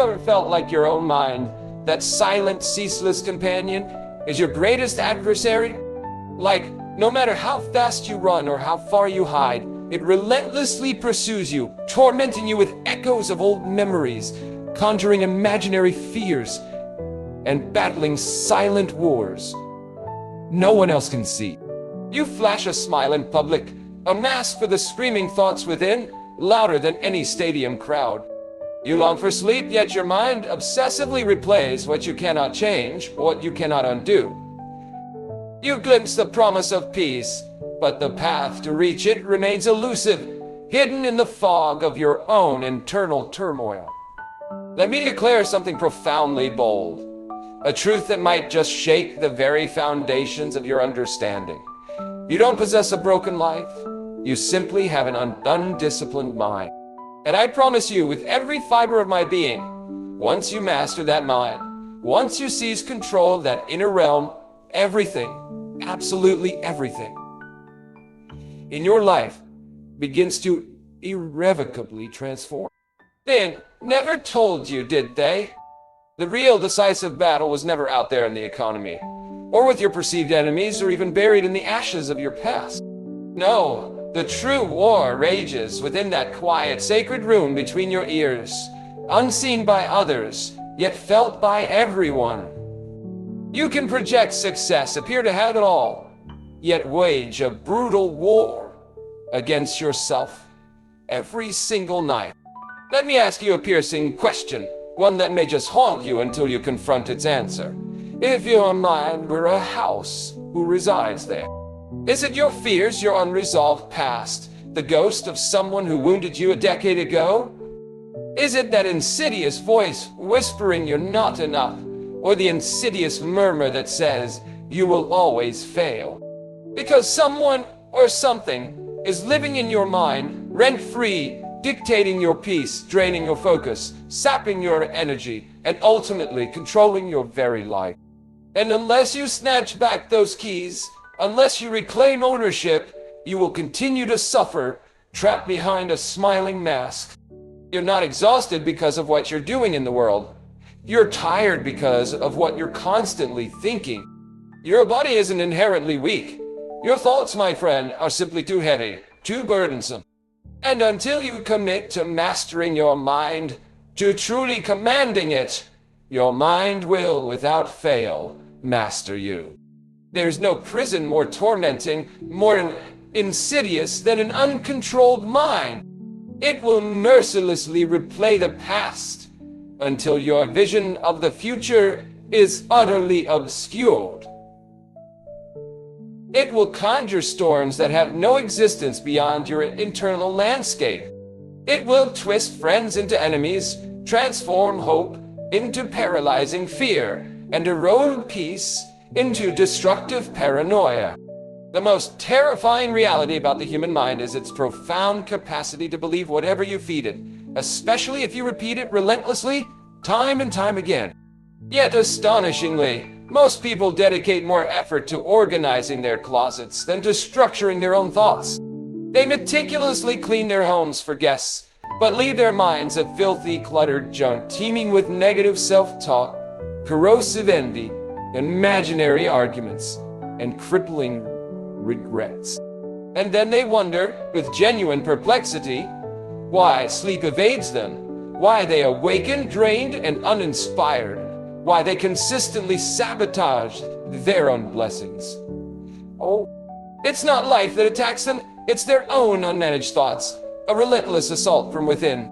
ever felt like your own mind, that silent, ceaseless companion, is your greatest adversary? Like, no matter how fast you run or how far you hide, it relentlessly pursues you, tormenting you with echoes of old memories, conjuring imaginary fears, and battling silent wars no one else can see. You flash a smile in public, a mask for the screaming thoughts within, louder than any stadium crowd. You long for sleep, yet your mind obsessively replays what you cannot change, what you cannot undo. You glimpse the promise of peace, but the path to reach it remains elusive, hidden in the fog of your own internal turmoil. Let me declare something profoundly bold, a truth that might just shake the very foundations of your understanding. You don't possess a broken life, you simply have an undisciplined mind. And I promise you, with every fiber of my being, once you master that mind, once you seize control of that inner realm, everything, absolutely everything, in your life begins to irrevocably transform. They never told you, did they? The real decisive battle was never out there in the economy, or with your perceived enemies, or even buried in the ashes of your past. No, the true war rages within that quiet, sacred room between your ears, unseen by others, yet felt by everyone. You can project success, appear to have it all, yet wage a brutal war against yourself every single night. Let me ask you a piercing question, one that may just haunt you until you confront its answer. If your mind were a house, who resides there? Is it your fears, your unresolved past, the ghost of someone who wounded you a decade ago? Is it that insidious voice whispering you're not enough, or the insidious murmur that says you will always fail? Because someone or something is living in your mind, rent-free, dictating your peace, draining your focus, sapping your energy, and ultimately controlling your very life. And unless you snatch back those keys, unless you reclaim ownership, you will continue to suffer, trapped behind a smiling mask. You're not exhausted because of what you're doing in the world. You're tired because of what you're constantly thinking. Your body isn't inherently weak. Your thoughts, my friend, are simply too heavy, too burdensome. And until you commit to mastering your mind, to truly commanding it, your mind will, without fail, master you. There's no prison more tormenting, more insidious than an uncontrolled mind. It will mercilessly replay the past until your vision of the future is utterly obscured. It will conjure storms that have no existence beyond your internal landscape. It will twist friends into enemies, transform hope into paralyzing fear, and erode peace into destructive paranoia. The most terrifying reality about the human mind is its profound capacity to believe whatever you feed it, especially if you repeat it relentlessly, time and time again. Yet astonishingly, most people dedicate more effort to organizing their closets than to structuring their own thoughts. They meticulously clean their homes for guests, but leave their minds a filthy, cluttered junk teeming with negative self-talk, corrosive envy, imaginary arguments, and crippling regrets. And then they wonder, with genuine perplexity, why sleep evades them, why they awaken drained and uninspired, why they consistently sabotage their own blessings. Oh, it's not life that attacks them, it's their own unmanaged thoughts, a relentless assault from within.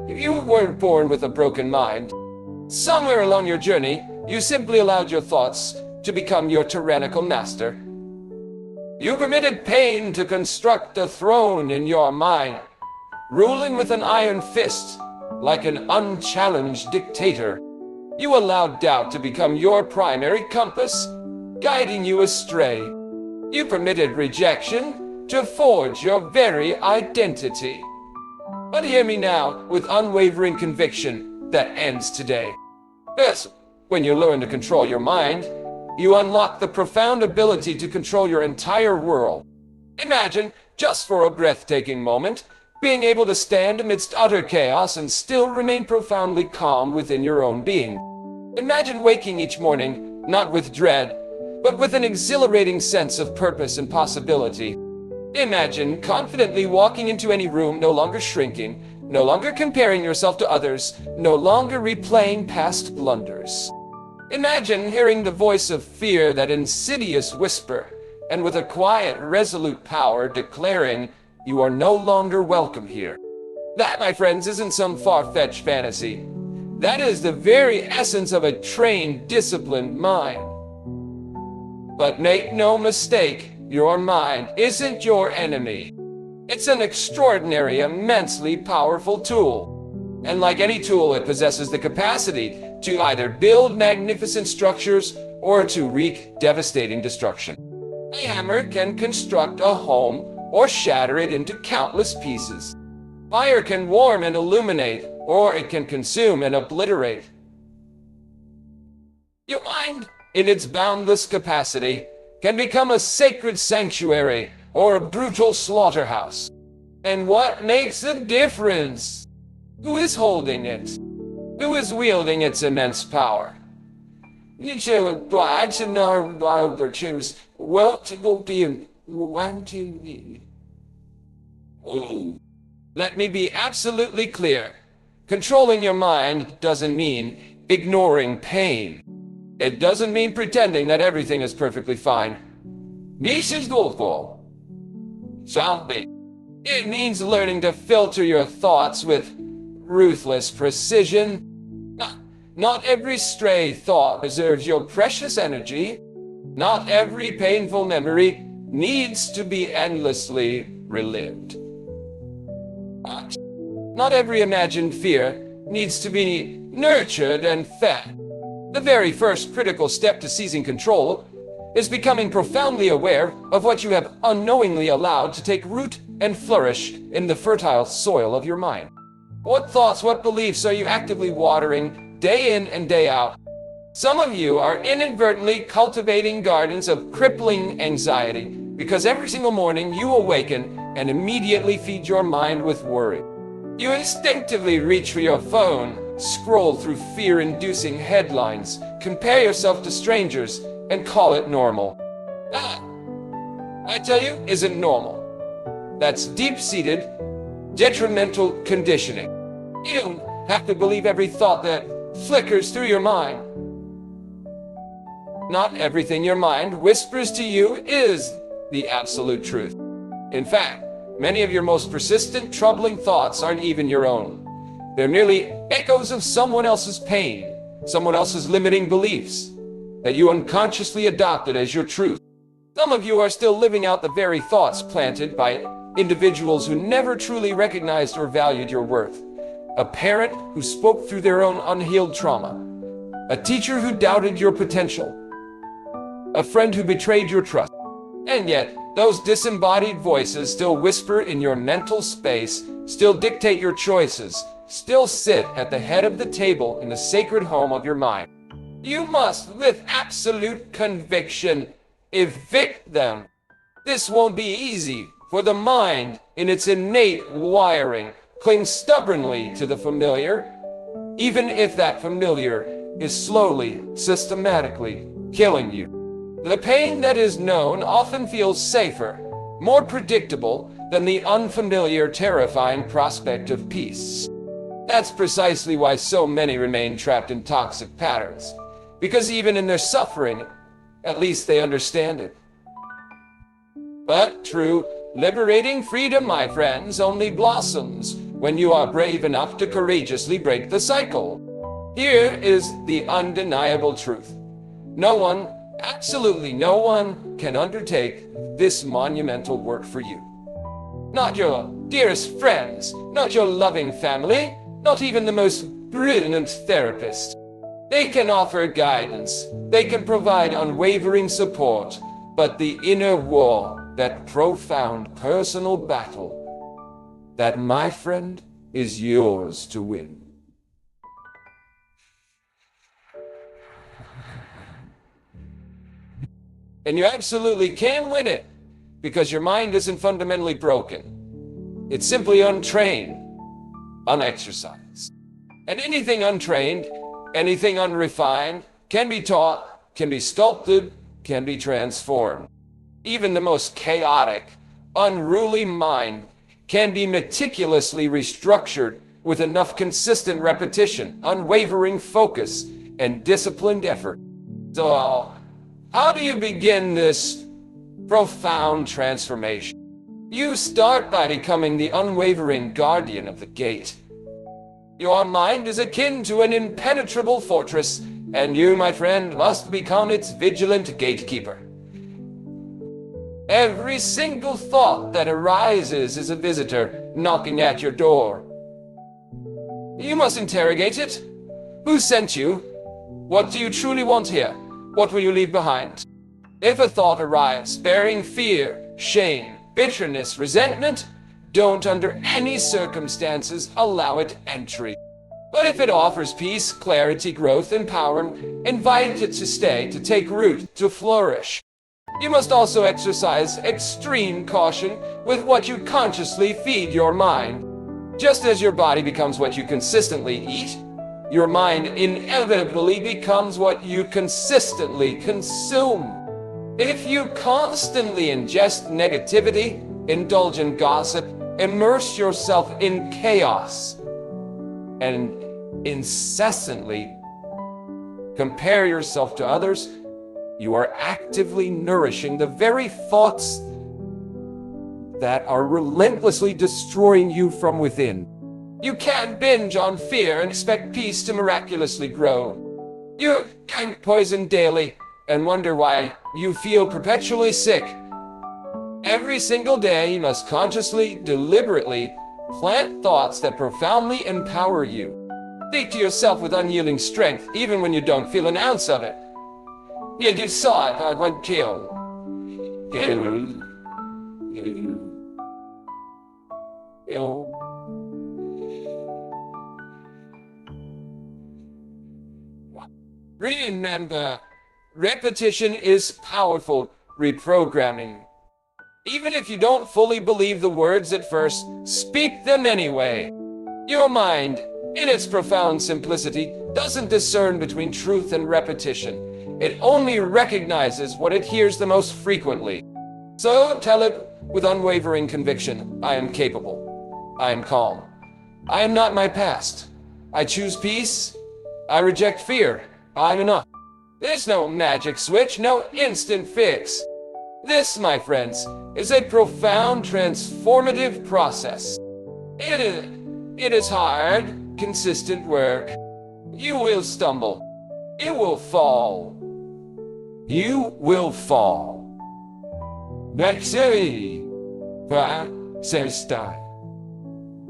You weren't born with a broken mind. Somewhere along your journey, you simply allowed your thoughts to become your tyrannical master. You permitted pain to construct a throne in your mind, ruling with an iron fist like an unchallenged dictator. You allowed doubt to become your primary compass, guiding you astray. You permitted rejection to forge your very identity. But hear me now with unwavering conviction that ends today. Yes, when you learn to control your mind, you unlock the profound ability to control your entire world. Imagine, just for a breathtaking moment, being able to stand amidst utter chaos and still remain profoundly calm within your own being. Imagine waking each morning, not with dread, but with an exhilarating sense of purpose and possibility. Imagine confidently walking into any room, no longer shrinking, no longer comparing yourself to others, no longer replaying past blunders. Imagine hearing the voice of fear, that insidious whisper, and with a quiet, resolute power declaring, "You are no longer welcome here." That, my friends, isn't some far-fetched fantasy. That is the very essence of a trained, disciplined mind. But make no mistake, your mind isn't your enemy. It's an extraordinary, immensely powerful tool. And like any tool, it possesses the capacity to either build magnificent structures or to wreak devastating destruction. A hammer can construct a home or shatter it into countless pieces. Fire can warm and illuminate, or it can consume and obliterate. Your mind, in its boundless capacity, can become a sacred sanctuary or a brutal slaughterhouse. And what makes a difference? Who is holding it? Who is wielding its immense power? You should try to know or choose what to go be want to be. Let me be absolutely clear. Controlling your mind doesn't mean ignoring pain. It doesn't mean pretending that everything is perfectly fine. This is awful. Soundly. It means learning to filter your thoughts with ruthless precision. Not every stray thought deserves your precious energy. Not every painful memory needs to be endlessly relived. Not every imagined fear needs to be nurtured and fed. The very first critical step to seizing control is becoming profoundly aware of what you have unknowingly allowed to take root and flourish in the fertile soil of your mind. What thoughts, what beliefs are you actively watering day in and day out? Some of you are inadvertently cultivating gardens of crippling anxiety because every single morning you awaken and immediately feed your mind with worry. You instinctively reach for your phone, scroll through fear-inducing headlines, compare yourself to strangers, and call it normal. That, I tell you, isn't normal. That's deep-seated, detrimental conditioning. You don't have to believe every thought that flickers through your mind. Not everything your mind whispers to you is the absolute truth. In fact, many of your most persistent, troubling thoughts aren't even your own. They're merely echoes of someone else's pain, someone else's limiting beliefs that you unconsciously adopted as your truth. Some of you are still living out the very thoughts planted by individuals who never truly recognized or valued your worth. A parent who spoke through their own unhealed trauma. A teacher who doubted your potential. A friend who betrayed your trust. And yet, those disembodied voices still whisper in your mental space, still dictate your choices, still sit at the head of the table in the sacred home of your mind. You must, with absolute conviction, evict them. This won't be easy, for the mind, in its innate wiring, clings stubbornly to the familiar, even if that familiar is slowly, systematically killing you. The pain that is known often feels safer, more predictable than the unfamiliar, terrifying prospect of peace. That's precisely why so many remain trapped in toxic patterns, because even in their suffering, at least they understand it. But true, liberating freedom, my friends, only blossoms when you are brave enough to courageously break the cycle. Here is the undeniable truth. No one, absolutely no one, can undertake this monumental work for you. Not your dearest friends, not your loving family, not even the most brilliant therapist. They can offer guidance, they can provide unwavering support, but the inner war, that profound personal battle, that, my friend, is yours to win. And you absolutely can win it, because your mind isn't fundamentally broken. It's simply untrained, unexercised. And anything untrained, anything unrefined, can be taught, can be sculpted, can be transformed. Even the most chaotic, unruly mind can be meticulously restructured with enough consistent repetition, unwavering focus, and disciplined effort. So, how do you begin this profound transformation? You start by becoming the unwavering guardian of the gate. Your mind is akin to an impenetrable fortress, and you, my friend, must become its vigilant gatekeeper. Every single thought that arises is a visitor knocking at your door. You must interrogate it. Who sent you? What do you truly want here? What will you leave behind? If a thought arrives bearing fear, shame, bitterness, resentment, don't under any circumstances allow it entry. But if it offers peace, clarity, growth, and power, invite it to stay, to take root, to flourish. You must also exercise extreme caution with what you consciously feed your mind. Just as your body becomes what you consistently eat, your mind inevitably becomes what you consistently consume. If you constantly ingest negativity, indulge in gossip, immerse yourself in chaos, and incessantly compare yourself to others, you are actively nourishing the very thoughts that are relentlessly destroying you from within. You can't binge on fear and expect peace to miraculously grow. You can't poison daily and wonder why you feel perpetually sick. Every single day, you must consciously, deliberately plant thoughts that profoundly empower you. Speak to yourself with unyielding strength, even when you don't feel an ounce of it. You saw it, I went kill. Remember, repetition is powerful reprogramming. Even if you don't fully believe the words at first, speak them anyway. Your mind, in its profound simplicity, doesn't discern between truth and repetition. It only recognizes what it hears the most frequently. So tell it with unwavering conviction, I am capable. I am calm. I am not my past. I choose peace. I reject fear. I'm enough. There's no magic switch, no instant fix. This, my friends, is a profound transformative process. It is hard, consistent work. You will stumble. You will fall. You will fall.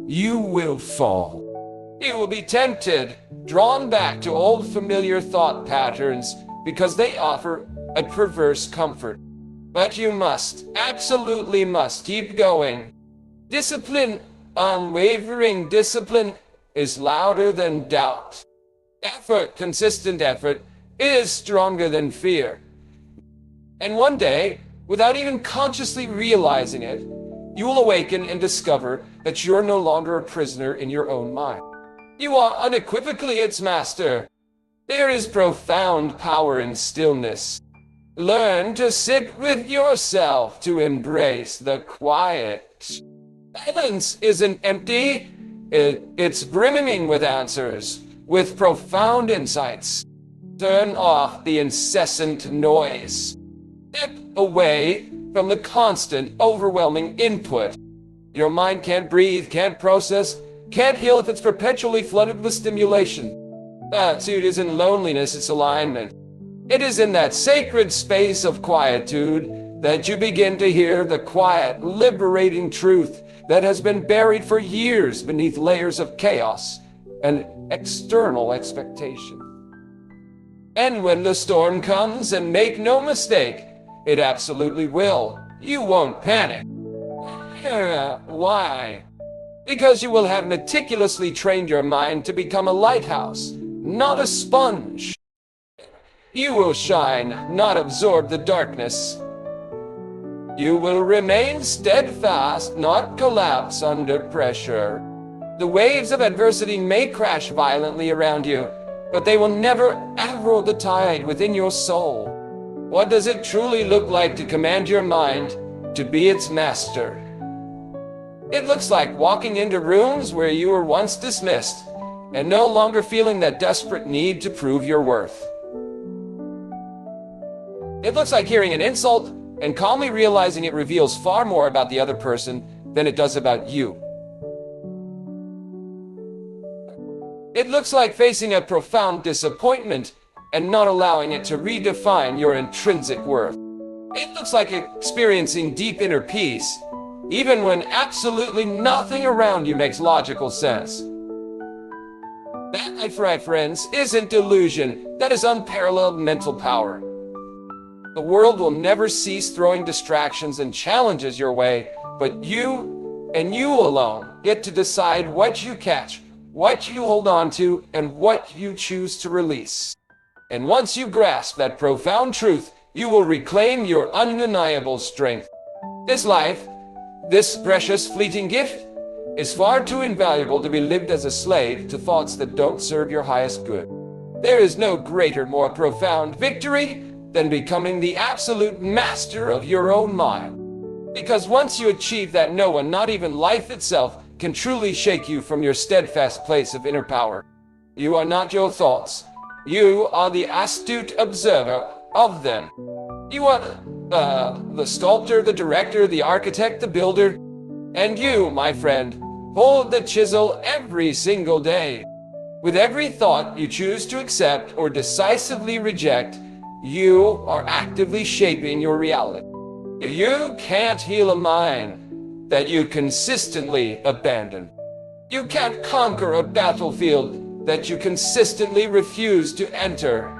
You will fall. You will be tempted, drawn back to old familiar thought patterns because they offer a perverse comfort. But you must, absolutely must, keep going. Discipline, unwavering discipline, is louder than doubt. Effort, consistent effort, is stronger than fear. And one day, without even consciously realizing it, you will awaken and discover that you're no longer a prisoner in your own mind. You are unequivocally its master. There is profound power in stillness. Learn to sit with yourself, to embrace the quiet. Silence isn't empty. It's brimming with answers, with profound insights. Turn off the incessant noise. Step away from the constant, overwhelming input. Your mind can't breathe, can't process, can't heal if it's perpetually flooded with stimulation. Solitude isn't loneliness, it's alignment. It is in that sacred space of quietude that you begin to hear the quiet, liberating truth that has been buried for years beneath layers of chaos and external expectation. And when the storm comes, and make no mistake, it absolutely will, you won't panic. Why? Because you will have meticulously trained your mind to become a lighthouse, not a sponge. You will shine, not absorb the darkness. You will remain steadfast, not collapse under pressure. The waves of adversity may crash violently around you, but they will never ever the tide within your soul. What does it truly look like to command your mind to be its master? It looks like walking into rooms where you were once dismissed and no longer feeling that desperate need to prove your worth. It looks like hearing an insult and calmly realizing it reveals far more about the other person than it does about you. It looks like facing a profound disappointment and not allowing it to redefine your intrinsic worth. It looks like experiencing deep inner peace, even when absolutely nothing around you makes logical sense. That, my friends, isn't delusion. That is unparalleled mental power. The world will never cease throwing distractions and challenges your way, but you, and you alone, get to decide what you catch, what you hold on to, and what you choose to release. And once you grasp that profound truth, you will reclaim your undeniable strength. This life, this precious fleeting gift, is far too invaluable to be lived as a slave to thoughts that don't serve your highest good. There is no greater, more profound victory than becoming the absolute master of your own mind. Because once you achieve that, no one, not even life itself, can truly shake you from your steadfast place of inner power. You are not your thoughts. You are the astute observer of them. You are the sculptor, the director, the architect, the builder. And you, my friend, hold the chisel every single day. With every thought you choose to accept or decisively reject, you are actively shaping your reality. You can't heal a mind that you consistently abandon. You can't conquer a battlefield that you consistently refuse to enter.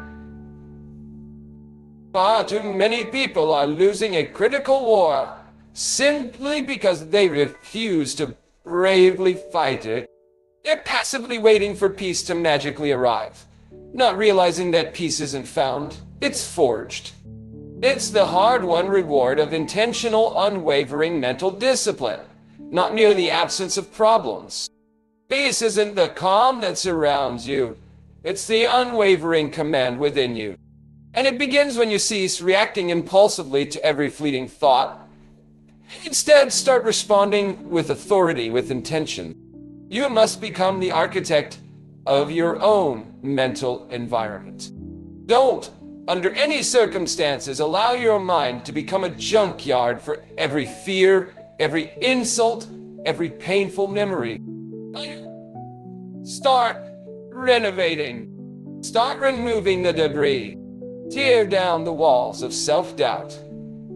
Far too many people are losing a critical war simply because they refuse to bravely fight it. They're passively waiting for peace to magically arrive, not realizing that peace isn't found, it's forged. It's the hard-won reward of intentional, unwavering mental discipline, not merely the absence of problems. Peace isn't the calm that surrounds you, it's the unwavering command within you. And it begins when you cease reacting impulsively to every fleeting thought. Instead, start responding with authority, with intention. You must become the architect of your own mental environment. Don't, under any circumstances, allow your mind to become a junkyard for every fear, every insult, every painful memory. Start renovating. Start removing the debris. Tear down the walls of self-doubt.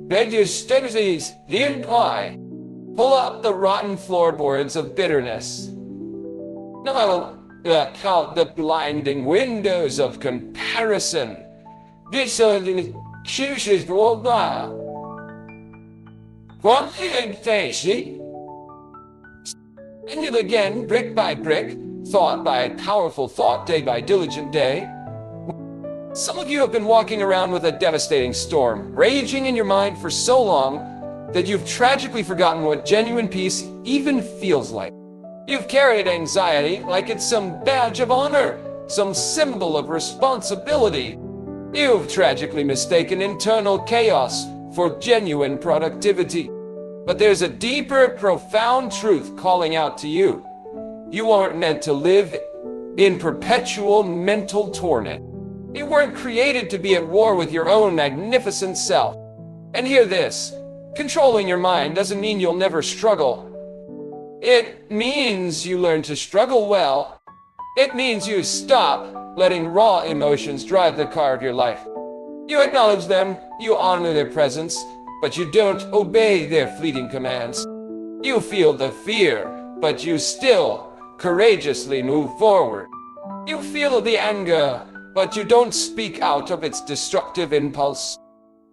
Bed your stabilities nearby. Pull up the rotten floorboards of bitterness. No, count the blinding windows of comparison. This chooses worldwide. One thing tasty. And again, brick by brick, thought by powerful thought, day by diligent day. Some of you have been walking around with a devastating storm, raging in your mind for so long that you've tragically forgotten what genuine peace even feels like. You've carried anxiety like it's some badge of honor, some symbol of responsibility. You've tragically mistaken internal chaos for genuine productivity. But there's a deeper, profound truth calling out to you. You aren't meant to live in perpetual mental torment. You weren't created to be at war with your own magnificent self. And hear this, controlling your mind doesn't mean you'll never struggle. It means you learn to struggle well. It means you stop letting raw emotions drive the car of your life. You acknowledge them, you honor their presence, but you don't obey their fleeting commands. You feel the fear, but you still courageously move forward. You feel the anger, but you don't speak out of its destructive impulse.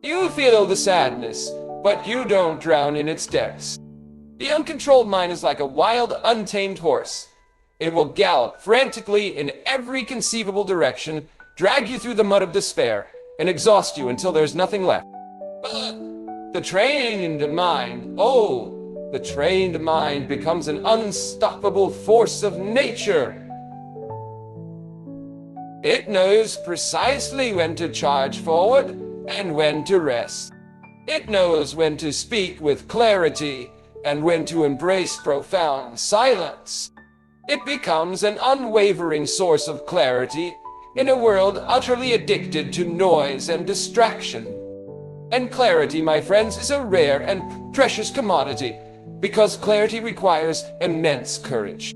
You feel the sadness, but you don't drown in its depths. The uncontrolled mind is like a wild, untamed horse. It will gallop frantically in every conceivable direction, drag you through the mud of despair, and exhaust you until there's nothing left. But The trained mind, the trained mind becomes an unstoppable force of nature. It knows precisely when to charge forward and when to rest. It knows when to speak with clarity and when to embrace profound silence. It becomes an unwavering source of clarity in a world utterly addicted to noise and distraction. And clarity, my friends, is a rare and precious commodity because clarity requires immense courage.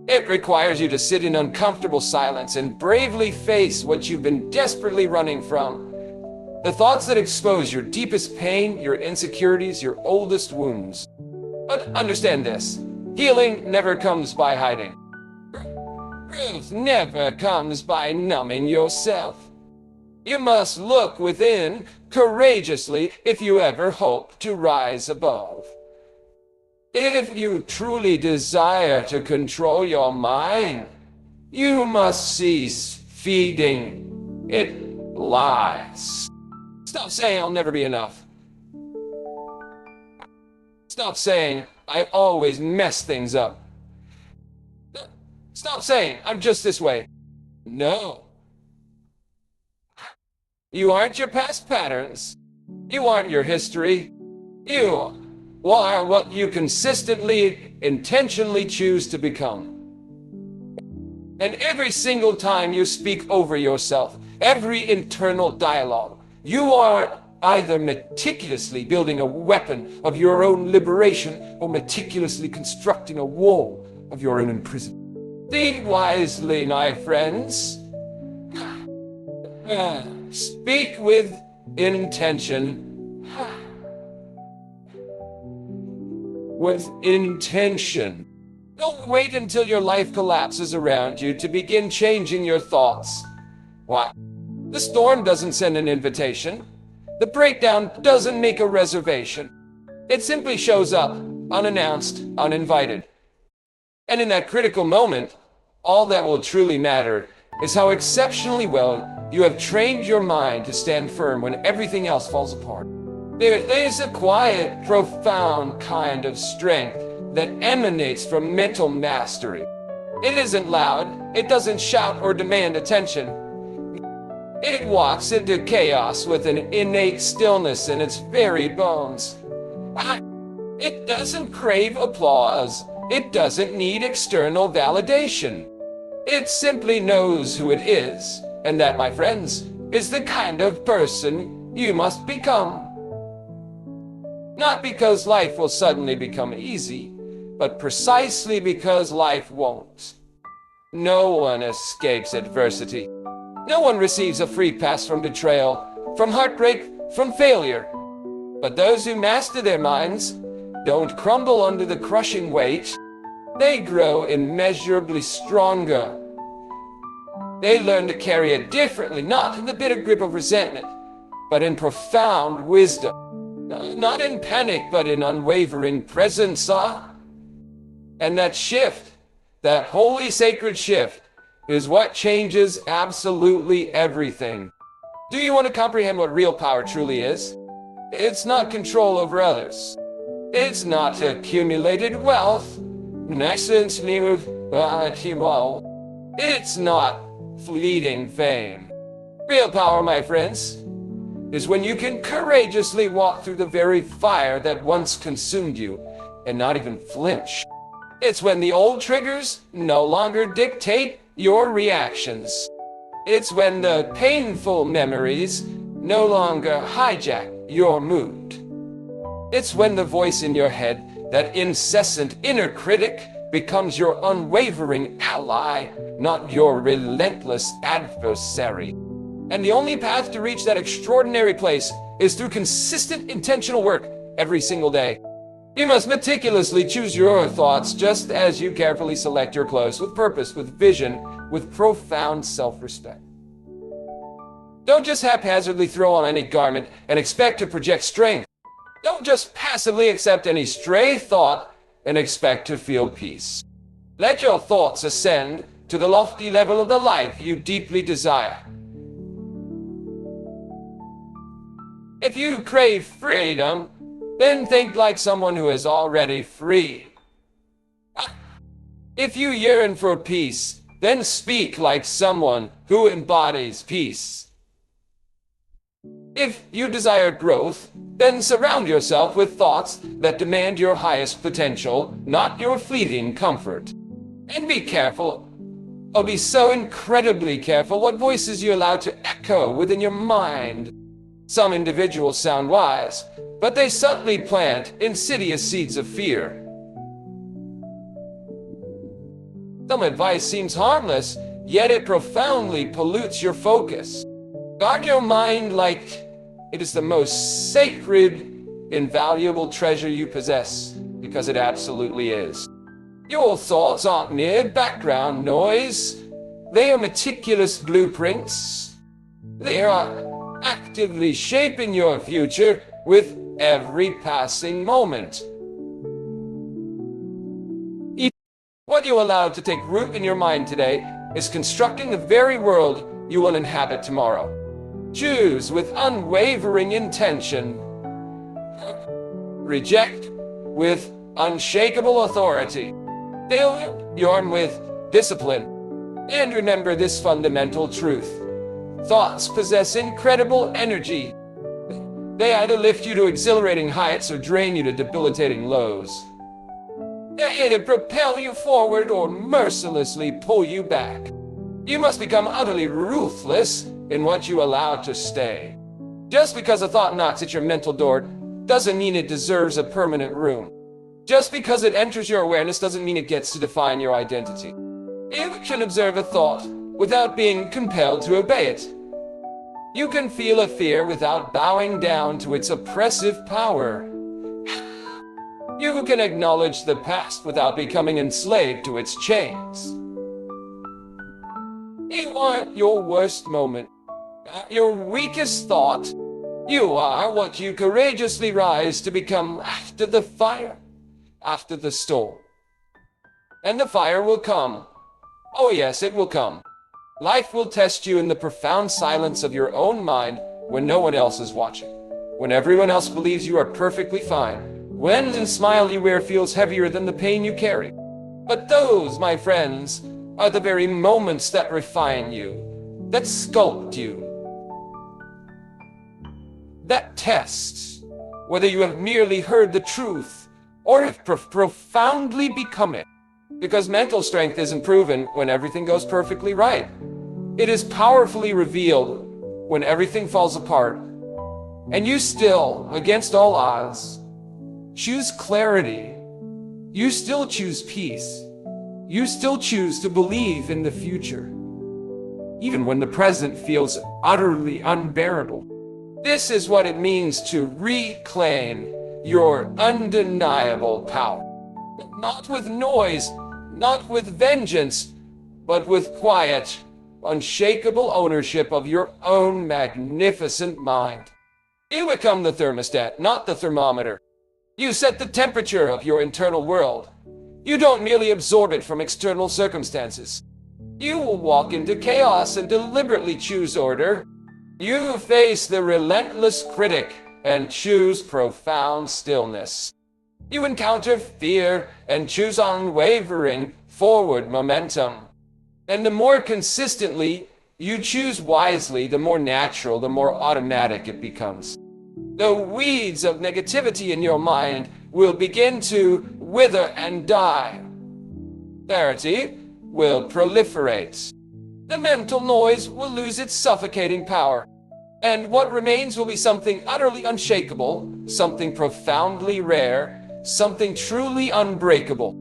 It requires you to sit in uncomfortable silence and bravely face what you've been desperately running from. The thoughts that expose your deepest pain, your insecurities, your oldest wounds. But understand this, healing never comes by hiding. Growth never comes by numbing yourself. You must look within courageously if you ever hope to rise above. If you truly desire to control your mind, you must cease feeding it lies. Stop saying I'll never be enough. Stop saying I always mess things up. Stop saying I'm just this way. No. You aren't your past patterns. You aren't your history. You are what you consistently, intentionally choose to become. And every single time you speak over yourself, every internal dialogue, you are either meticulously building a weapon of your own liberation or meticulously constructing a wall of your own imprisonment. Think wisely, my friends. Speak with intention. With intention. Don't wait until your life collapses around you to begin changing your thoughts. Why? The storm doesn't send an invitation. The breakdown doesn't make a reservation. It simply shows up, unannounced, uninvited. And in that critical moment, all that will truly matter is how exceptionally well you have trained your mind to stand firm when everything else falls apart. There's a quiet, profound kind of strength that emanates from mental mastery. It isn't loud, it doesn't shout or demand attention. It walks into chaos with an innate stillness in its very bones. It doesn't crave applause. It doesn't need external validation. It simply knows who it is, and that, my friends, is the kind of person you must become. Not because life will suddenly become easy, but precisely because life won't. No one escapes adversity. No one receives a free pass from betrayal, from heartbreak, from failure. But those who master their minds don't crumble under the crushing weight. They grow immeasurably stronger. They learn to carry it differently, not in the bitter grip of resentment, but in profound wisdom. Not in panic, but in unwavering presence. And that shift, that holy sacred shift, is what changes absolutely everything. Do you want to comprehend what real power truly is? It's not control over others. It's not accumulated wealth. It's not fleeting fame. Real power, my friends, is when you can courageously walk through the very fire that once consumed you and not even flinch. It's when the old triggers no longer dictate your reactions. It's when the painful memories no longer hijack your mood. It's when the voice in your head, that incessant inner critic, becomes your unwavering ally, not your relentless adversary. And the only path to reach that extraordinary place is through consistent, intentional work every single day. You must meticulously choose your thoughts just as you carefully select your clothes with purpose, with vision, with profound self-respect. Don't just haphazardly throw on any garment and expect to project strength. Don't just passively accept any stray thought and expect to feel peace. Let your thoughts ascend to the lofty level of the life you deeply desire. If you crave freedom, then think like someone who is already free. If you yearn for peace, then speak like someone who embodies peace. If you desire growth, then surround yourself with thoughts that demand your highest potential, not your fleeting comfort. And be careful, oh, be so incredibly careful what voices you allow to echo within your mind. Some individuals sound wise, but they subtly plant insidious seeds of fear. Some advice seems harmless, yet it profoundly pollutes your focus. Guard your mind like it is the most sacred, invaluable treasure you possess, because it absolutely is. Your thoughts aren't mere background noise. They are meticulous blueprints. They are actively shaping your future with every passing moment. What you allow to take root in your mind today is constructing the very world you will inhabit tomorrow. Choose with unwavering intention. Reject with unshakable authority. Yearn with discipline. And remember this fundamental truth. Thoughts possess incredible energy. They either lift you to exhilarating heights or drain you to debilitating lows. They're here to propel you forward or mercilessly pull you back. You must become utterly ruthless in what you allow to stay. Just because a thought knocks at your mental door doesn't mean it deserves a permanent room. Just because it enters your awareness doesn't mean it gets to define your identity. You can observe a thought without being compelled to obey it. You can feel a fear without bowing down to its oppressive power. You can acknowledge the past without becoming enslaved to its chains. You aren't your worst moment, your weakest thought. You are what you courageously rise to become after the fire, after the storm. And the fire will come. Oh yes, it will come. Life will test you in the profound silence of your own mind when no one else is watching, when everyone else believes you are perfectly fine. When the smile you wear feels heavier than the pain you carry. But those, my friends, are the very moments that refine you, that sculpt you, that tests whether you have merely heard the truth or have profoundly become it. Because mental strength isn't proven when everything goes perfectly right. It is powerfully revealed when everything falls apart. And you still, against all odds, choose clarity. You still choose peace. You still choose to believe in the future, even when the present feels utterly unbearable. This is what it means to reclaim your undeniable power. Not with noise, not with vengeance, but with quiet, unshakable ownership of your own magnificent mind. You become the thermostat, not the thermometer. You set the temperature of your internal world. You don't merely absorb it from external circumstances. You will walk into chaos and deliberately choose order. You face the relentless critic and choose profound stillness. You encounter fear and choose unwavering forward momentum. And the more consistently you choose wisely, the more natural, the more automatic it becomes. The weeds of negativity in your mind will begin to wither and die. Clarity will proliferate. The mental noise will lose its suffocating power. And what remains will be something utterly unshakable, something profoundly rare, something truly unbreakable.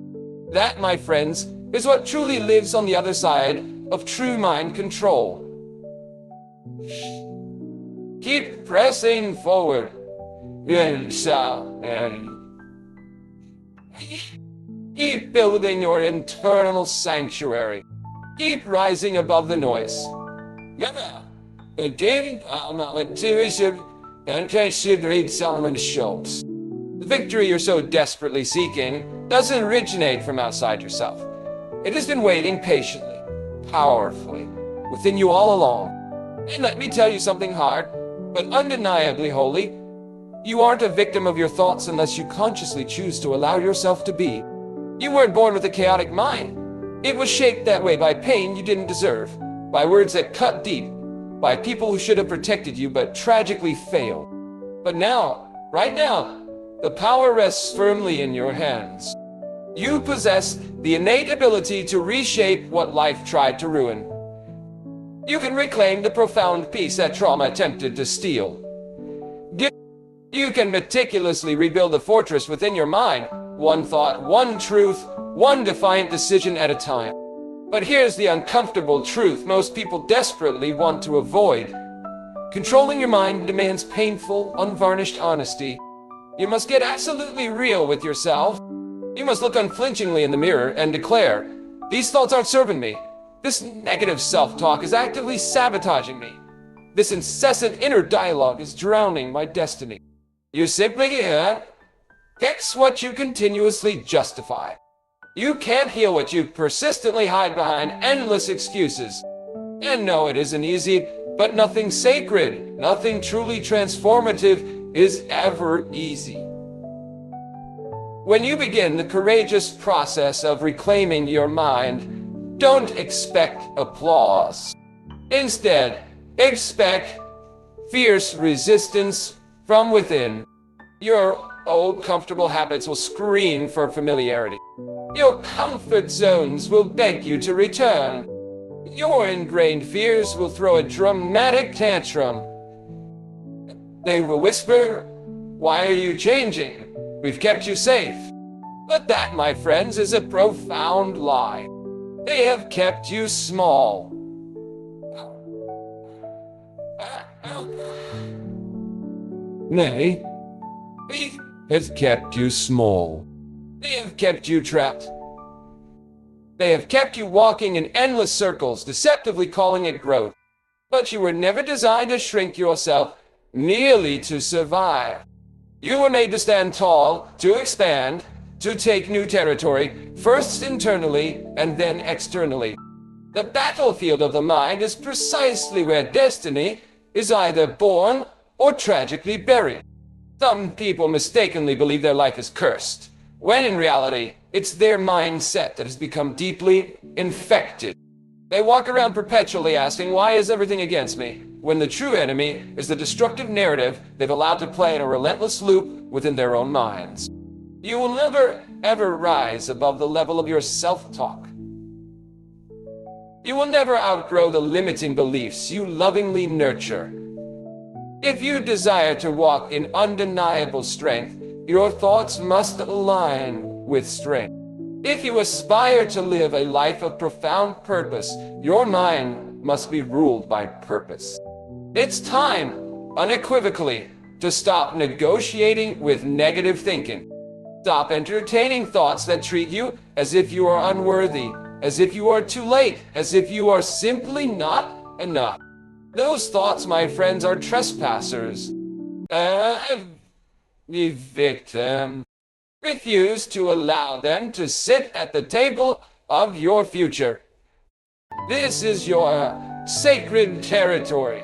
That, my friends, is what truly lives on the other side of true mind control. Keep pressing forward. Keep building your internal sanctuary. Keep rising above the noise. The victory you're so desperately seeking doesn't originate from outside yourself. It has been waiting patiently, powerfully, within you all along. And let me tell you something hard, but undeniably holy. You aren't a victim of your thoughts unless you consciously choose to allow yourself to be. You weren't born with a chaotic mind. It was shaped that way by pain you didn't deserve, by words that cut deep, by people who should have protected you but tragically failed. But now, right now, the power rests firmly in your hands. You possess the innate ability to reshape what life tried to ruin. You can reclaim the profound peace that trauma attempted to steal. You can meticulously rebuild the fortress within your mind, one thought, one truth, one defiant decision at a time. But here's the uncomfortable truth most people desperately want to avoid. Controlling your mind demands painful, unvarnished honesty. You must get absolutely real with yourself. You must look unflinchingly in the mirror and declare, "These thoughts aren't serving me. This negative self-talk is actively sabotaging me. This incessant inner dialogue is drowning my destiny." You simply can't fix what you continuously justify. You can't heal what you persistently hide behind endless excuses. And no, it isn't easy, but nothing sacred, nothing truly transformative is ever easy. When you begin the courageous process of reclaiming your mind, don't expect applause. Instead, expect fierce resistance from within. Your old comfortable habits will scream for familiarity. Your comfort zones will beg you to return. Your ingrained fears will throw a dramatic tantrum. They will whisper, "Why are you changing? We've kept you safe." But that, my friends, is a profound lie. They have kept you small. Nay, they have kept you small. They have kept you trapped. They have kept you walking in endless circles, deceptively calling it growth. But you were never designed to shrink yourself, merely to survive. You were made to stand tall, to expand, to take new territory, first internally and then externally. The battlefield of the mind is precisely where destiny is either born or tragically buried. Some people mistakenly believe their life is cursed, when in reality, it's their mindset that has become deeply infected. They walk around perpetually asking, "Why is everything against me?" when the true enemy is the destructive narrative they've allowed to play in a relentless loop within their own minds. You will never, ever rise above the level of your self-talk. You will never outgrow the limiting beliefs you lovingly nurture. If you desire to walk in undeniable strength, your thoughts must align with strength. If you aspire to live a life of profound purpose, your mind must be ruled by purpose. It's time, unequivocally, to stop negotiating with negative thinking. Stop entertaining thoughts that treat you as if you are unworthy, as if you are too late, as if you are simply not enough. Those thoughts, my friends, are trespassers. Evict them. Refuse to allow them to sit at the table of your future. This is your sacred territory.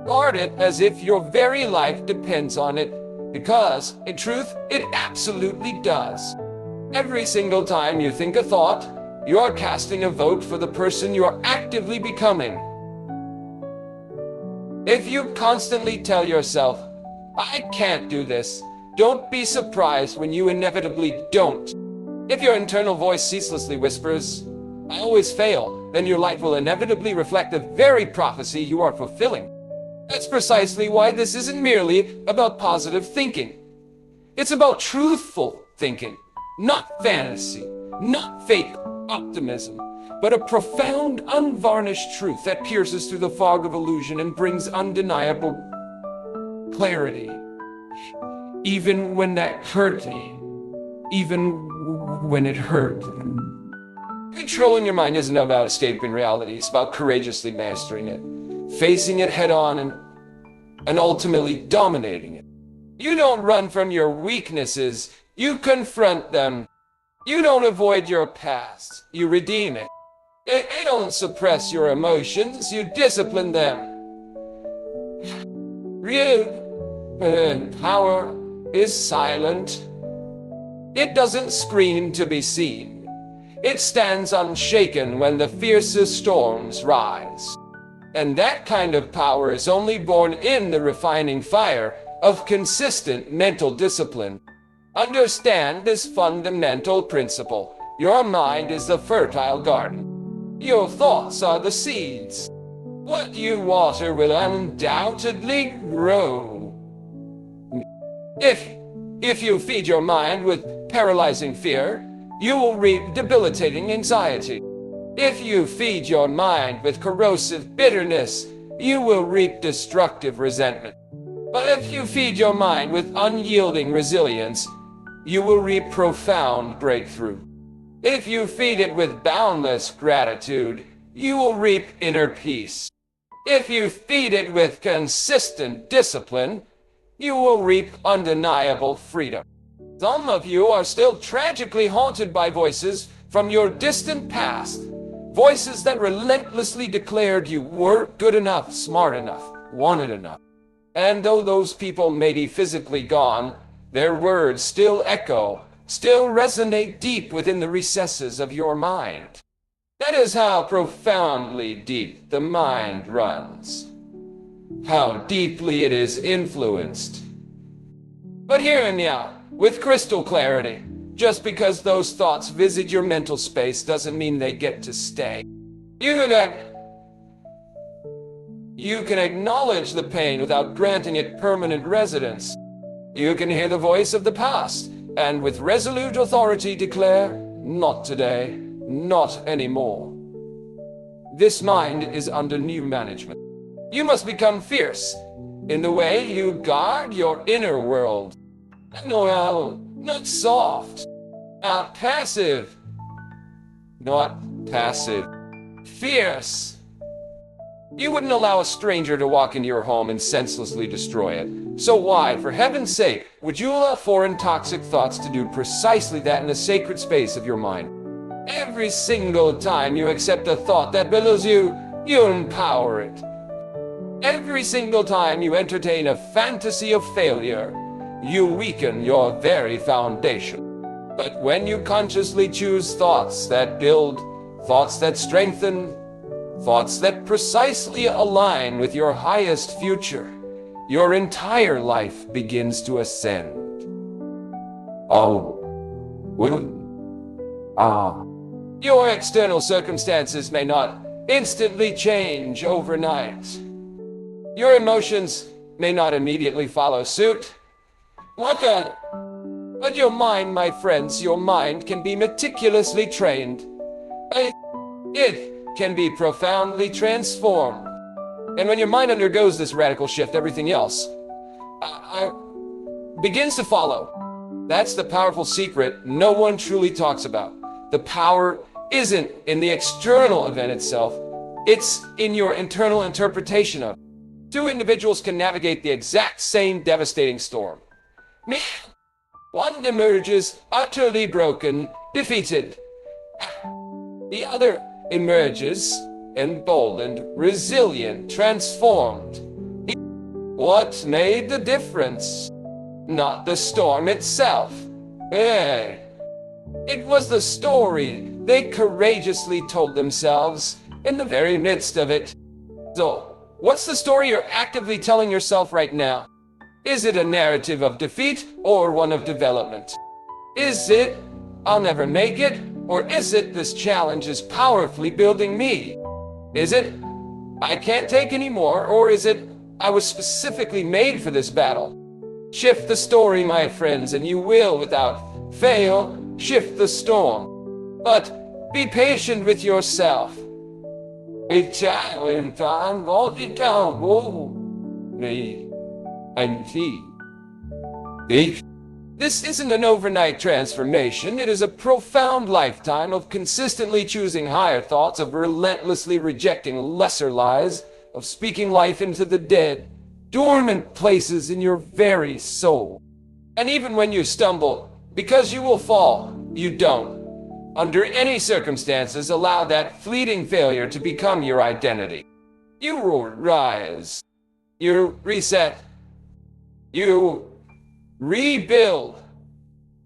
Guard it as if your very life depends on it, because, in truth, it absolutely does. Every single time you think a thought, you are casting a vote for the person you are actively becoming. If you constantly tell yourself, "I can't do this," don't be surprised when you inevitably don't. If your internal voice ceaselessly whispers, "I always fail," then your life will inevitably reflect the very prophecy you are fulfilling. That's precisely why this isn't merely about positive thinking. It's about truthful thinking, not fantasy, not fake optimism, but a profound, unvarnished truth that pierces through the fog of illusion and brings undeniable clarity. Even when that hurt me, even when it hurt. Controlling your mind isn't about escaping reality, it's about courageously mastering it, facing it head on and ultimately dominating it. You don't run from your weaknesses, you confront them. You don't avoid your past, you redeem it. You don't suppress your emotions, you discipline them. Real power is silent. It doesn't scream to be seen. It stands unshaken when the fiercest storms rise. And that kind of power is only born in the refining fire of consistent mental discipline. Understand this fundamental principle. Your mind is the fertile garden. Your thoughts are the seeds. What you water will undoubtedly grow. If you feed your mind with paralyzing fear, you will reap debilitating anxiety. If you feed your mind with corrosive bitterness, you will reap destructive resentment. But if you feed your mind with unyielding resilience, you will reap profound breakthrough. If you feed it with boundless gratitude, you will reap inner peace. If you feed it with consistent discipline, you will reap undeniable freedom. Some of you are still tragically haunted by voices from your distant past. Voices that relentlessly declared you weren't good enough, smart enough, wanted enough. And though those people may be physically gone, their words still echo, still resonate deep within the recesses of your mind. That is how profoundly deep the mind runs. How deeply it is influenced. But hear me out, with crystal clarity. Just because those thoughts visit your mental space doesn't mean they get to stay. You can acknowledge the pain without granting it permanent residence. You can hear the voice of the past, and with resolute authority declare, not today, not anymore. This mind is under new management. You must become fierce in the way you guard your inner world. No, not soft, not passive, fierce. You wouldn't allow a stranger to walk into your home and senselessly destroy it. So why, for heaven's sake, would you allow foreign toxic thoughts to do precisely that in the sacred space of your mind? Every single time you accept a thought that belittles you, you empower it. Every single time you entertain a fantasy of failure, you weaken your very foundation. But when you consciously choose thoughts that build, thoughts that strengthen, thoughts that precisely align with your highest future, your entire life begins to ascend. Your external circumstances may not instantly change overnight. Your emotions may not immediately follow suit. But your mind, my friends, your mind can be meticulously trained. It can be profoundly transformed. And when your mind undergoes this radical shift, everything else begins to follow. That's the powerful secret no one truly talks about. The power isn't in the external event itself. It's in your internal interpretation of it. Two individuals can navigate the exact same devastating storm. One emerges utterly broken, defeated. The other emerges emboldened, resilient, transformed. What made the difference? Not the storm itself. It was the story they courageously told themselves in the very midst of it. So, what's the story you're actively telling yourself right now? Is it a narrative of defeat or one of development? Is it, I'll never make it? Or is it, this challenge is powerfully building me? Is it, I can't take anymore? Or is it, I was specifically made for this battle? Shift the story, my friends, and you will, without fail, shift the storm. But be patient with yourself. This isn't an overnight transformation. It is a profound lifetime of consistently choosing higher thoughts, of relentlessly rejecting lesser lies, of speaking life into the dead, dormant places in your very soul. And even when you stumble, because you will fall, you don't, under any circumstances, allow that fleeting failure to become your identity. You will rise. You reset, You rebuild.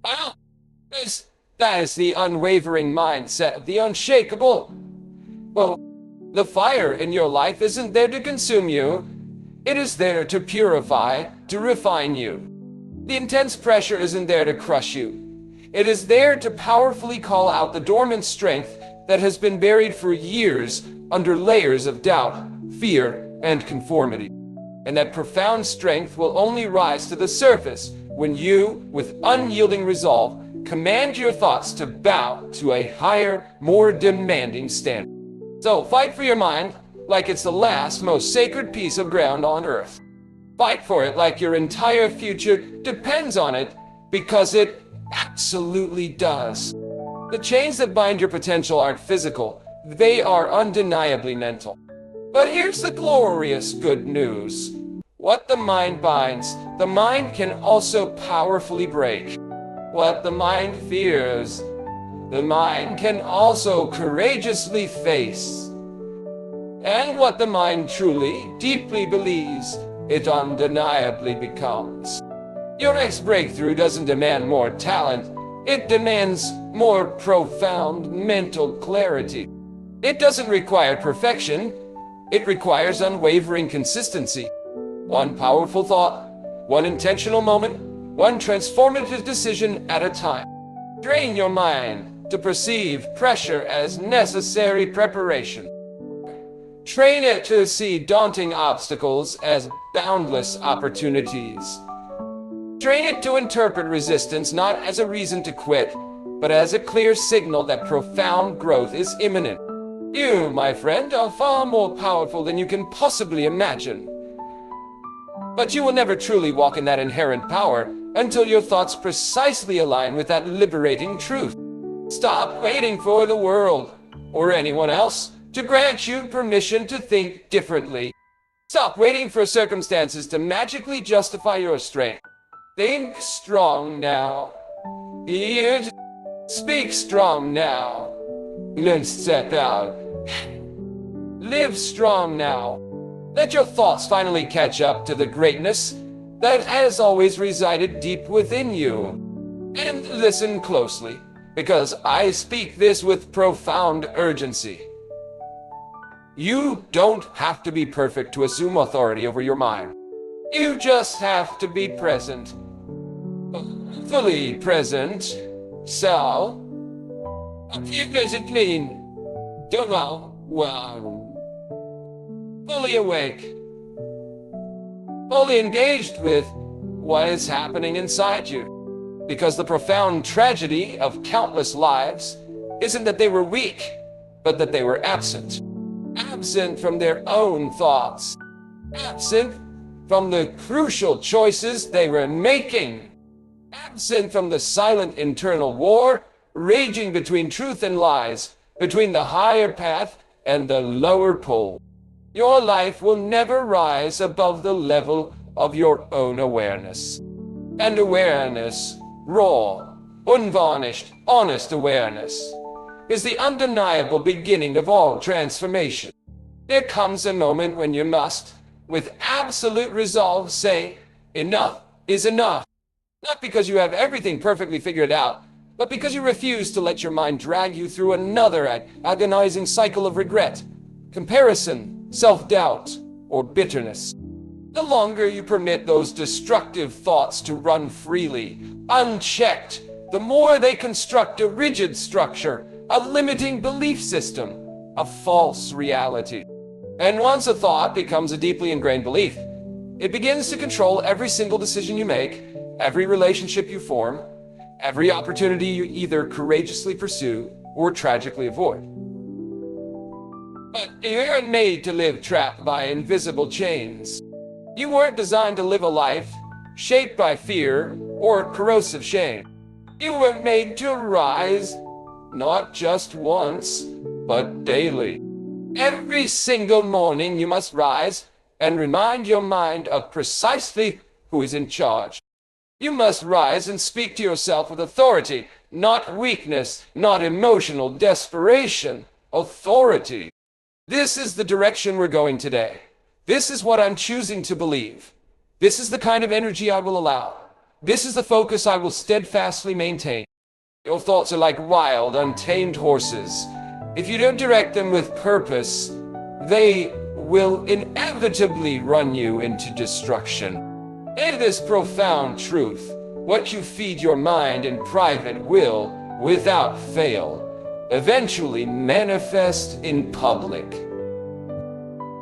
Well, that is the unwavering mindset of the unshakable. Well, the fire in your life isn't there to consume you. It is there to purify, to refine you. The intense pressure isn't there to crush you. It is there to powerfully call out the dormant strength that has been buried for years under layers of doubt, fear, and conformity. And that profound strength will only rise to the surface when you, with unyielding resolve, command your thoughts to bow to a higher, more demanding standard. So fight for your mind like it's the last, most sacred piece of ground on earth. Fight for it like your entire future depends on it, because it absolutely does. The chains that bind your potential aren't physical, they are undeniably mental. But here's the glorious good news. What the mind binds, the mind can also powerfully break. What the mind fears, the mind can also courageously face. And what the mind truly, deeply believes, it undeniably becomes. Your next breakthrough doesn't demand more talent, it demands more profound mental clarity. It doesn't require perfection, it requires unwavering consistency. One powerful thought, one intentional moment, one transformative decision at a time. Train your mind to perceive pressure as necessary preparation. Train it to see daunting obstacles as boundless opportunities. Train it to interpret resistance not as a reason to quit, but as a clear signal that profound growth is imminent. You, my friend, are far more powerful than you can possibly imagine. But you will never truly walk in that inherent power until your thoughts precisely align with that liberating truth. Stop waiting for the world, or anyone else, to grant you permission to think differently. Stop waiting for circumstances to magically justify your strength. Think strong now. Speak strong now. Let's step out. Live strong now. Let your thoughts finally catch up to the greatness that has always resided deep within you. And listen closely, because I speak this with profound urgency. You don't have to be perfect to assume authority over your mind. You just have to be present. Fully present. So, what does it mean? Don't know. Well, fully awake. Fully engaged with what is happening inside you. Because the profound tragedy of countless lives isn't that they were weak, but that they were absent. Absent from their own thoughts. Absent from the crucial choices they were making. Absent from the silent internal war raging between truth and lies, between the higher path and the lower pole. Your life will never rise above the level of your own awareness. And awareness, raw, unvarnished, honest awareness, is the undeniable beginning of all transformation. There comes a moment when you must, with absolute resolve, say, enough is enough. Not because you have everything perfectly figured out, but because you refuse to let your mind drag you through another agonizing cycle of regret, comparison, self-doubt, or bitterness. The longer you permit those destructive thoughts to run freely, unchecked, the more they construct a rigid structure, a limiting belief system, a false reality. And once a thought becomes a deeply ingrained belief, it begins to control every single decision you make, every relationship you form, every opportunity you either courageously pursue or tragically avoid. But you weren't made to live trapped by invisible chains. You weren't designed to live a life shaped by fear or corrosive shame. You were made to rise, not just once, but daily. Every single morning you must rise and remind your mind of precisely who is in charge. You must rise and speak to yourself with authority, not weakness, not emotional desperation, authority. This is the direction we're going today. This is what I'm choosing to believe. This is the kind of energy I will allow. This is the focus I will steadfastly maintain. Your thoughts are like wild, untamed horses. If you don't direct them with purpose, they will inevitably run you into destruction. And this profound truth, what you feed your mind in private will, without fail, eventually manifest in public.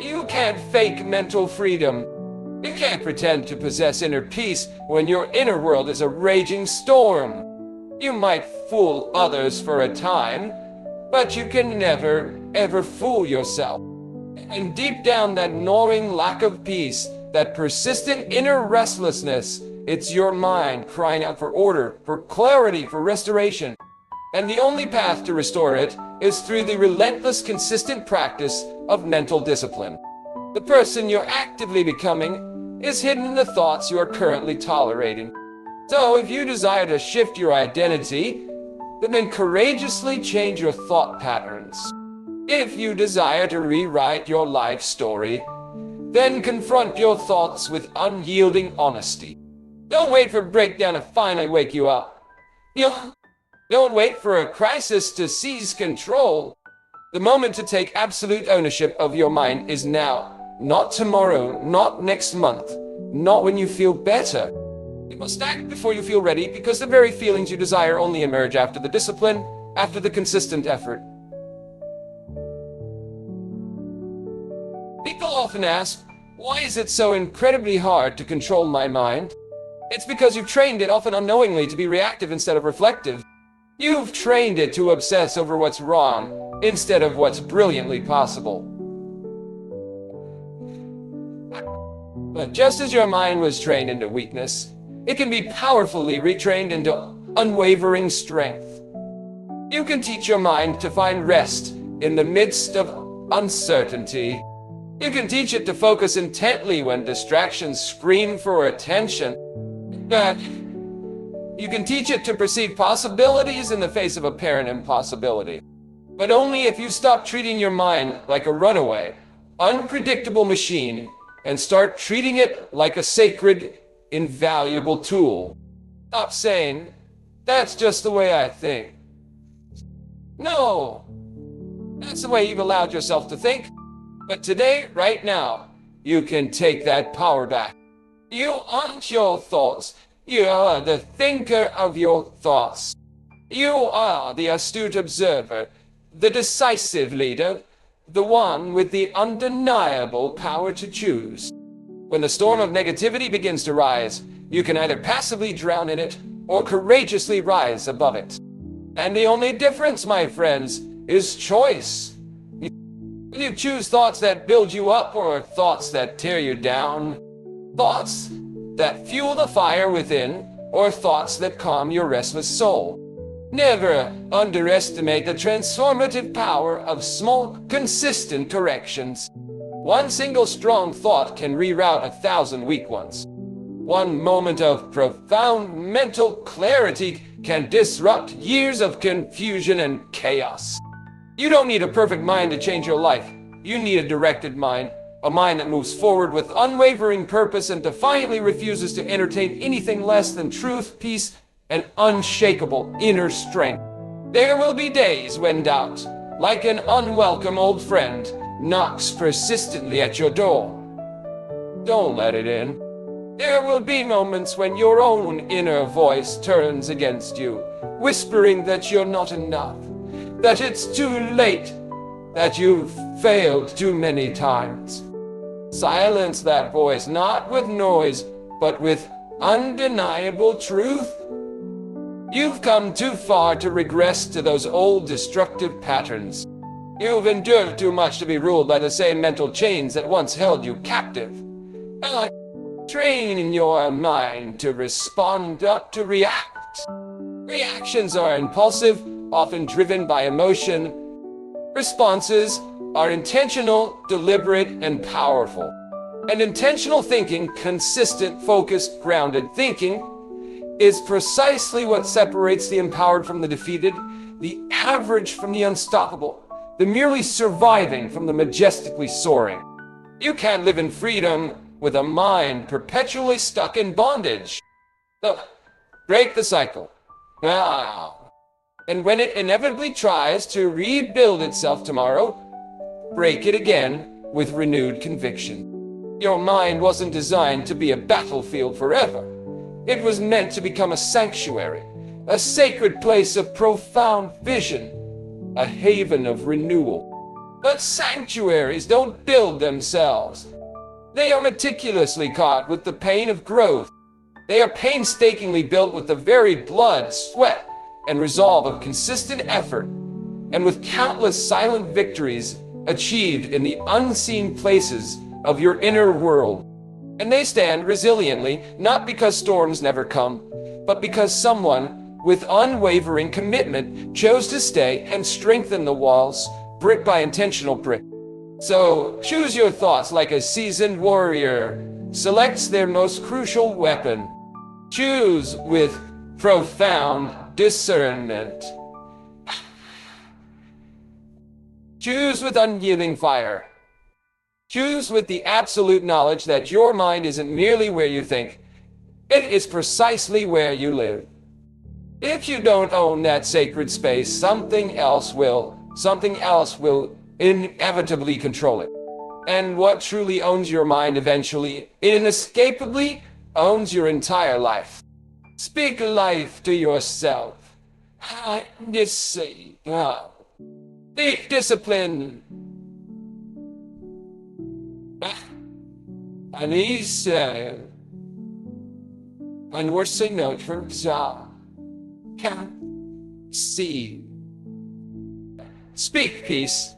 You can't fake mental freedom. You can't pretend to possess inner peace when your inner world is a raging storm. You might fool others for a time, but you can never, ever fool yourself. And deep down, that gnawing lack of peace, that persistent inner restlessness, it's your mind crying out for order, for clarity, for restoration. And the only path to restore it is through the relentless, consistent practice of mental discipline. The person you're actively becoming is hidden in the thoughts you are currently tolerating. So if you desire to shift your identity, then courageously change your thought patterns. If you desire to rewrite your life story, then confront your thoughts with unyielding honesty. Don't wait for breakdown to finally wake you up. Don't wait for a crisis to seize control. The moment to take absolute ownership of your mind is now, not tomorrow, not next month, not when you feel better. You must act before you feel ready, because the very feelings you desire only emerge after the discipline, after the consistent effort. People often ask, why is it so incredibly hard to control my mind? It's because you've trained it, often unknowingly, to be reactive instead of reflective. You've trained it to obsess over what's wrong instead of what's brilliantly possible. But just as your mind was trained into weakness, it can be powerfully retrained into unwavering strength. You can teach your mind to find rest in the midst of uncertainty. You can teach it to focus intently when distractions scream for attention. You can teach it to perceive possibilities in the face of apparent impossibility. But only if you stop treating your mind like a runaway, unpredictable machine and start treating it like a sacred, invaluable tool. Stop saying, that's just the way I think. No, that's the way you've allowed yourself to think. But today, right now, you can take that power back. You aren't your thoughts. You are the thinker of your thoughts. You are the astute observer, the decisive leader, the one with the undeniable power to choose. When the storm of negativity begins to rise, you can either passively drown in it or courageously rise above it. And the only difference, my friends, is choice. You choose thoughts that build you up or thoughts that tear you down. Thoughts that fuel the fire within or thoughts that calm your restless soul. Never underestimate the transformative power of small, consistent corrections. One single strong thought can reroute 1,000 weak ones. One moment of profound mental clarity can disrupt years of confusion and chaos. You don't need a perfect mind to change your life. You need a directed mind, a mind that moves forward with unwavering purpose and defiantly refuses to entertain anything less than truth, peace, and unshakable inner strength. There will be days when doubt, like an unwelcome old friend, knocks persistently at your door. Don't let it in. There will be moments when your own inner voice turns against you, whispering that you're not enough, that it's too late, that you've failed too many times. Silence that voice, not with noise, but with undeniable truth. You've come too far to regress to those old destructive patterns. You've endured too much to be ruled by the same mental chains that once held you captive. Train your mind to respond, not to react. Reactions are impulsive, often driven by emotion. Responses are intentional, deliberate, and powerful. And intentional thinking, consistent, focused, grounded thinking, is precisely what separates the empowered from the defeated, the average from the unstoppable, the merely surviving from the majestically soaring. You can't live in freedom with a mind perpetually stuck in bondage. So, break the cycle. Wow. And when it inevitably tries to rebuild itself tomorrow, break it again with renewed conviction. Your mind wasn't designed to be a battlefield forever. It was meant to become a sanctuary, a sacred place of profound vision, a haven of renewal. But sanctuaries don't build themselves. They are meticulously caught with the pain of growth. They are painstakingly built with the very blood, sweat, and resolve of consistent effort, and with countless silent victories achieved in the unseen places of your inner world. And they stand resiliently, not because storms never come, but because someone with unwavering commitment chose to stay and strengthen the walls, brick by intentional brick. So choose your thoughts like a seasoned warrior selects their most crucial weapon. Choose with profound discernment. Choose with unyielding fire. Choose with the absolute knowledge that your mind isn't merely where you think, it is precisely where you live. If you don't own that sacred space, something else will inevitably control it. And what truly owns your mind eventually, inescapably, owns your entire life. Speak life to yourself. Seek discipline. Unworthy note from can see. Speak peace.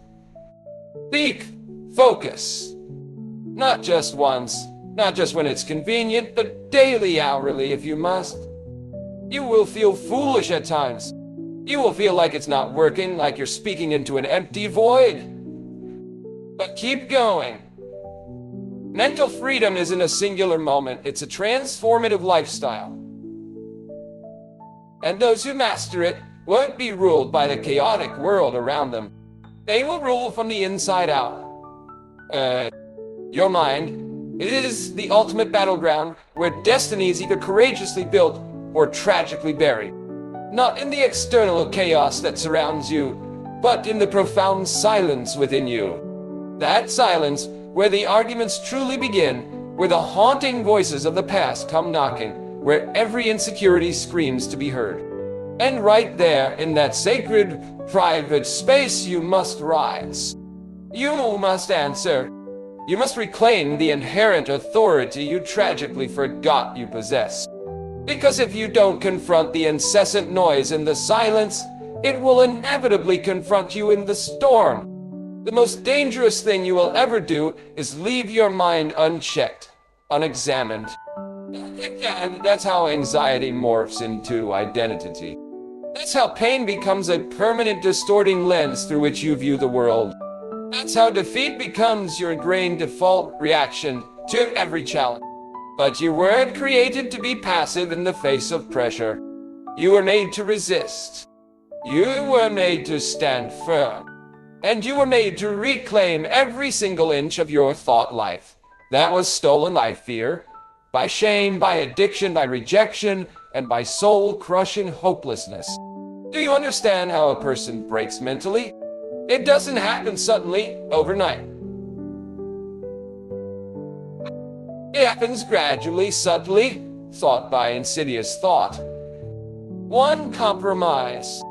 Speak focus. Not just once, not just when it's convenient, but daily, hourly, if you must. You will feel foolish at times. You will feel like it's not working, like you're speaking into an empty void. But keep going. Mental freedom isn't a singular moment, it's a transformative lifestyle. And those who master it won't be ruled by the chaotic world around them. They will rule from the inside out. Your mind, it is the ultimate battleground where destiny is either courageously built or tragically buried. Not in the external chaos that surrounds you, but in the profound silence within you. That silence where the arguments truly begin, where the haunting voices of the past come knocking, where every insecurity screams to be heard. And right there, in that sacred, private space, you must rise. You must answer. You must reclaim the inherent authority you tragically forgot you possessed. Because if you don't confront the incessant noise in the silence, it will inevitably confront you in the storm. The most dangerous thing you will ever do is leave your mind unchecked, unexamined. And that's how anxiety morphs into identity. That's how pain becomes a permanent distorting lens through which you view the world. That's how defeat becomes your ingrained default reaction to every challenge. But you weren't created to be passive in the face of pressure. You were made to resist. You were made to stand firm. And you were made to reclaim every single inch of your thought life that was stolen by fear, by shame, by addiction, by rejection, and by soul-crushing hopelessness. Do you understand how a person breaks mentally? It doesn't happen suddenly, overnight. It happens gradually, subtly, thought by insidious thought. One compromise,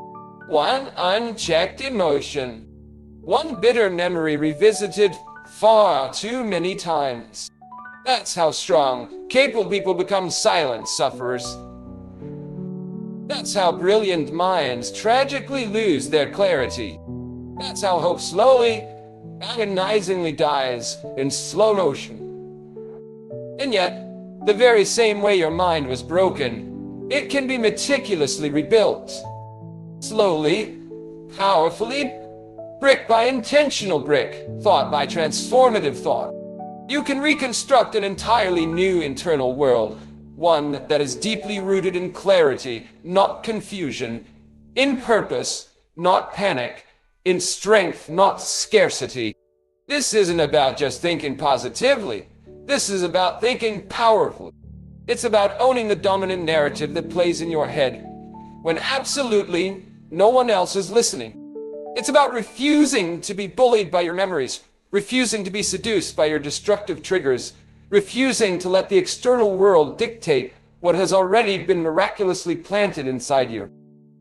one unchecked emotion, one bitter memory revisited far too many times. That's how strong, capable people become silent sufferers. That's how brilliant minds tragically lose their clarity. That's how hope slowly, agonizingly dies in slow motion. And yet, the very same way your mind was broken, it can be meticulously rebuilt. Slowly, powerfully, brick by intentional brick, thought by transformative thought. You can reconstruct an entirely new internal world, one that is deeply rooted in clarity, not confusion, in purpose, not panic, in strength, not scarcity. This isn't about just thinking positively. This is about thinking powerfully. It's about owning the dominant narrative that plays in your head when absolutely no one else is listening. It's about refusing to be bullied by your memories, refusing to be seduced by your destructive triggers, refusing to let the external world dictate what has already been miraculously planted inside you.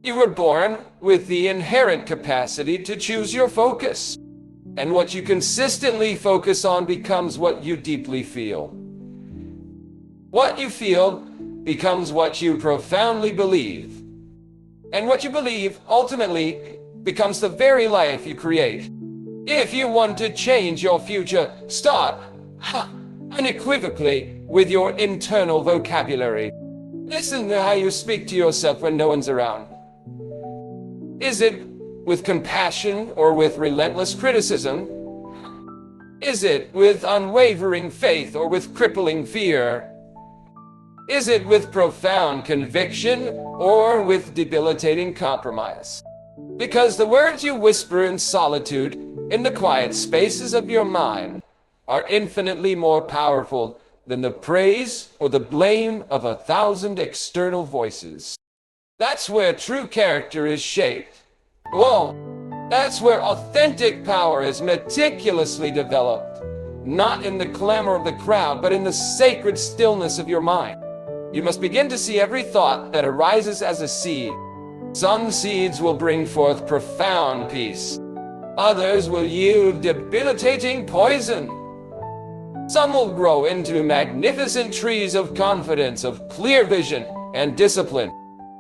You were born with the inherent capacity to choose your focus. And what you consistently focus on becomes what you deeply feel. What you feel becomes what you profoundly believe. And what you believe ultimately becomes the very life you create. If you want to change your future, start unequivocally with your internal vocabulary. Listen to how you speak to yourself when no one's around. Is it with compassion or with relentless criticism? Is it with unwavering faith or with crippling fear? Is it with profound conviction or with debilitating compromise? Because the words you whisper in solitude, in the quiet spaces of your mind, are infinitely more powerful than the praise or the blame of 1,000 external voices. That's where true character is shaped. Whoa, that's where authentic power is meticulously developed. Not in the clamor of the crowd, but in the sacred stillness of your mind. You must begin to see every thought that arises as a seed. Some seeds will bring forth profound peace. Others will yield debilitating poison. Some will grow into magnificent trees of confidence, of clear vision and discipline.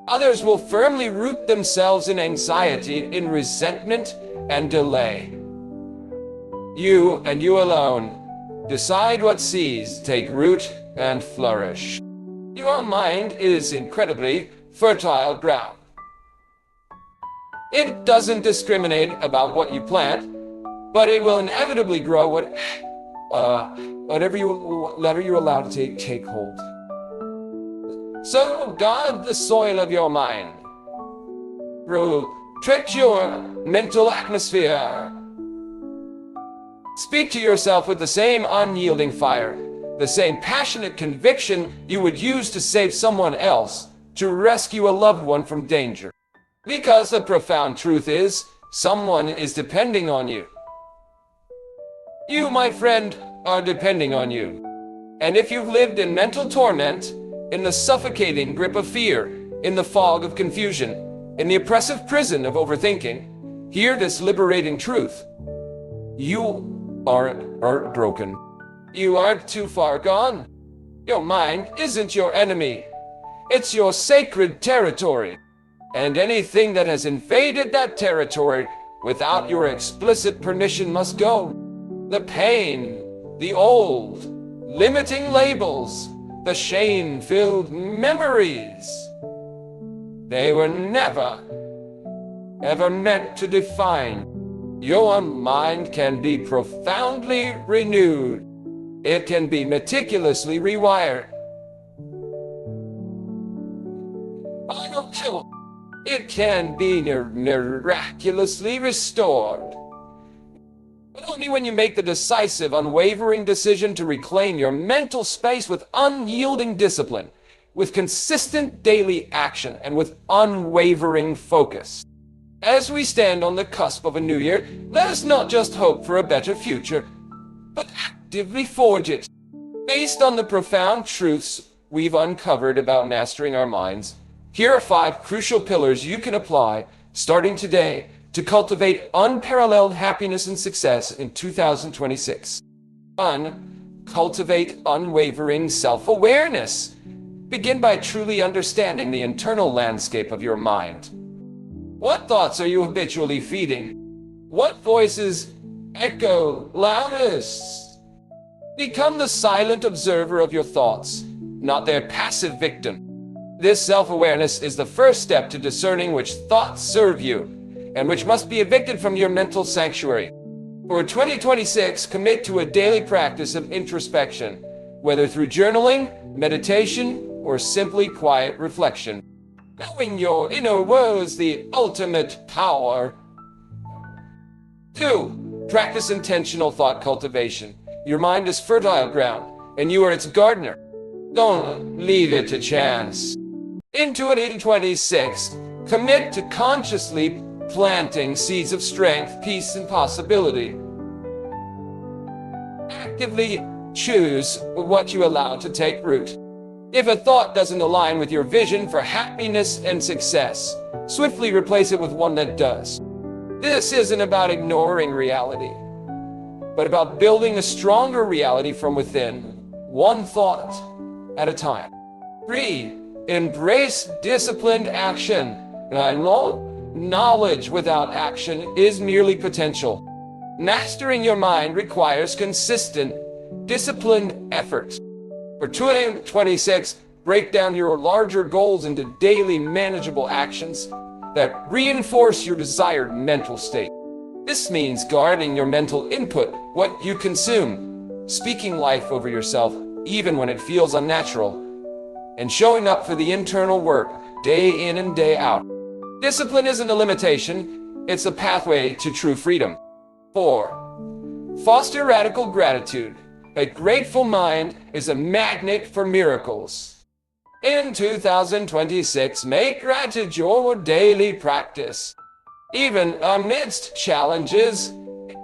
Others will firmly root themselves in anxiety, in resentment and delay. You and you alone decide what seeds take root and flourish. Your mind is incredibly fertile ground. It doesn't discriminate about what you plant, but it will inevitably grow whatever you allow to take hold. So guard the soil of your mind. Protect your mental atmosphere. Speak to yourself with the same unyielding fire, the same passionate conviction you would use to save someone else, to rescue a loved one from danger. Because the profound truth is, someone is depending on you. You, my friend, are depending on you. And if you've lived in mental torment, in the suffocating grip of fear, in the fog of confusion, in the oppressive prison of overthinking, hear this liberating truth. You aren't broken. You aren't too far gone. Your mind isn't your enemy. It's your sacred territory. And anything that has invaded that territory without your explicit permission must go. The pain, the old, limiting labels, the shame-filled memories. They were never, ever meant to define. Your mind can be profoundly renewed. It can be meticulously rewired. It can be miraculously restored. But only when you make the decisive, unwavering decision to reclaim your mental space with unyielding discipline, with consistent daily action, and with unwavering focus. As we stand on the cusp of a new year, let us not just hope for a better future, but actively forge it. Based on the profound truths we've uncovered about mastering our minds, here are 5 crucial pillars you can apply, starting today, to cultivate unparalleled happiness and success in 2026. 1. Cultivate unwavering self-awareness. Begin by truly understanding the internal landscape of your mind. What thoughts are you habitually feeding? What voices echo loudest? Become the silent observer of your thoughts, not their passive victim. This self-awareness is the first step to discerning which thoughts serve you and which must be evicted from your mental sanctuary. For 2026, commit to a daily practice of introspection, whether through journaling, meditation, or simply quiet reflection. Knowing your inner world is the ultimate power. 2. Practice intentional thought cultivation. Your mind is fertile ground. and you are its gardener. Don't leave it to chance. In 2026, commit to consciously planting seeds of strength, peace, and possibility. Actively choose what you allow to take root. If a thought doesn't align with your vision for happiness and success, swiftly replace it with one that does. This isn't about ignoring reality, but about building a stronger reality from within, one thought at a time. 3. Embrace disciplined action. Knowledge without action is merely potential. Mastering your mind requires consistent, disciplined effort. For 2026, break down your larger goals into daily manageable actions that reinforce your desired mental state. This means guarding your mental input, what you consume, speaking life over yourself even when it feels unnatural, and showing up for the internal work day in and day out. Discipline isn't a limitation, it's a pathway to true freedom. 4. Foster radical gratitude. A grateful mind is a magnet for miracles. In 2026, make gratitude your daily practice. Even amidst challenges,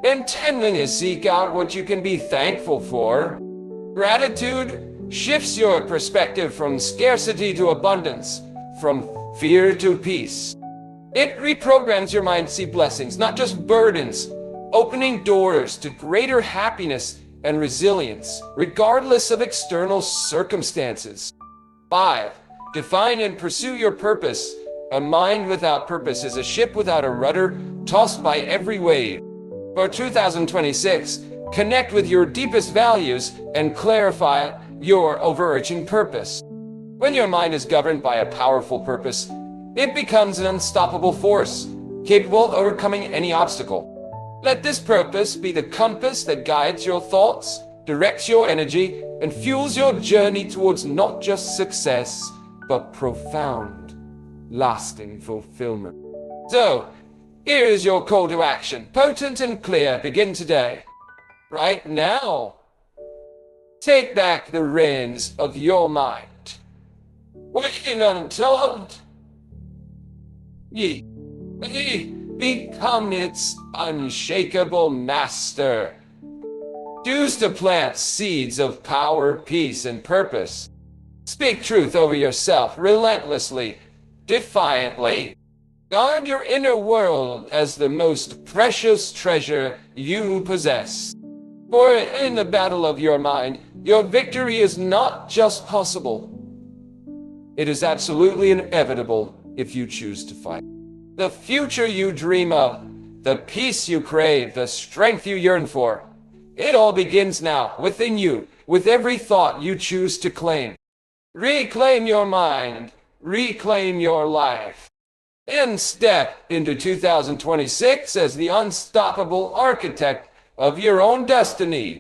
intently seek out what you can be thankful for. Gratitude shifts your perspective from scarcity to abundance, from fear to peace. It reprograms your mind to see blessings, not just burdens, opening doors to greater happiness and resilience, regardless of external circumstances. 5. Define and pursue your purpose. A mind without purpose is a ship without a rudder, tossed by every wave. For 2026, connect with your deepest values and clarify your overarching purpose. When your mind is governed by a powerful purpose, it becomes an unstoppable force, capable of overcoming any obstacle. Let this purpose be the compass that guides your thoughts, directs your energy, and fuels your journey towards not just success, but profound, lasting fulfillment. So, here is your call to action, potent and clear. Begin today. Right now. Take back the reins of your mind. Waiting untold. Ye become its unshakable master. Choose to plant seeds of power, peace, and purpose. Speak truth over yourself relentlessly, defiantly. Guard your inner world as the most precious treasure you possess. For in the battle of your mind, your victory is not just possible. It is absolutely inevitable if you choose to fight. The future you dream of, the peace you crave, the strength you yearn for, it all begins now, within you, with every thought you choose to claim. Reclaim your mind, reclaim your life, and step into 2026 as the unstoppable architect of your own destiny.